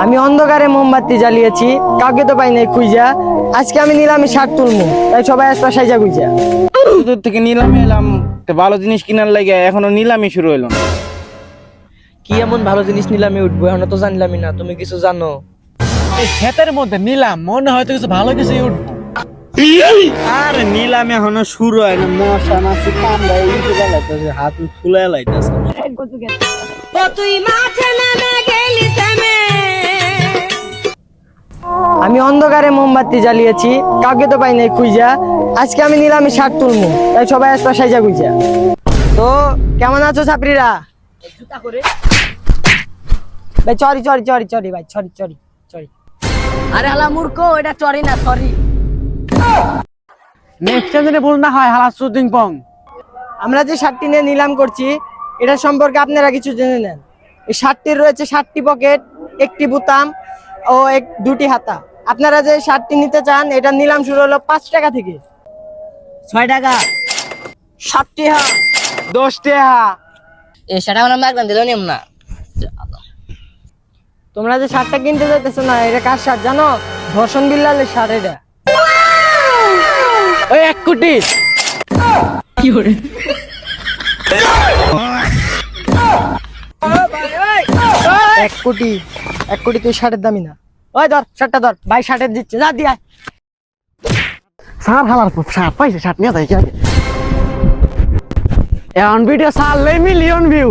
আমি অন্ধকারে মোমবাতি জ্বালিয়েছি, কাউকে তো পাই নাই খুঁজা। আজকে আমি নিলামে শার্ট তুলমু, তাই সবাই আসবা সাইজা খুঁজা। দূর থেকে নিলামে এলাম, একটা ভালো জিনিস কিনার লাগে এখনো নিলামই শুরু হইলো না। কি এমন ভালো জিনিস নিলামে উঠবো, এখন তো জানলামই না। তুমি কিছু জানো? এই ক্ষেতের মধ্যে নিলাম, মনে হয়তো কিছু ভালো কিছুই উঠবো। আর নিলামে এখনো শুরু হয় না, মশা মাছি কামড়ায় উঠে গেলাইতেছে, হাত ফুলে লাইতেছে। আমি অন্ধকারে মোমবাতি জ্বালিয়েছি, কাউকে তো পাই নাই খুঁজা। আজকে আমি নিলামে শার্ট তুলমু, তাই সবাই আসবা সাইজা খুঁজা। তো কেমন আছো ছাত্রীরা? ভাই চরি চরি চরি চরি ভাই, চরি চরি চরি। আরে হালা মূর্খ, এটা চরি না সরি। নেক্সট টাইম যদি ভুল না হয় হালা শুটিং পং। আমরা যে শার্টটি নিয়ে নিলাম করছি, এটা সম্পর্কে আপনারা কিছু জেনে নেন। এই শার্টটির রয়েছে 7টি পকেট, 1টি বোতাম ও দুটি হাতা। আপনারা যে শার্টটি নিতে চান, এটা নিলাম শুরু হলো 5 টাকা থেকে। 6 টাকা 7 টাকা 10 টাকা। এ সেটা আমরা মাগনা দিল নিম না। তোমরা যে শার্টটা কিনতে যাইতেছো না, এটা কার শার্ট জানো? ধর্ষণ বিল্লালের শার্ট এটা। ওই 1 কোটি কি করে? এক কোটি 1 কোটি তুই শার্টের দামি না। ওই ধর শার্টটা ধর, ভাই শার্টের দিচ্ছে, যা দিয়া। সার হালার শার্ট পাইছে, শার্ট নিয়ে যাই কি আগে। এখন ভিডিও সারলেই মিলিয়ন ভিউ।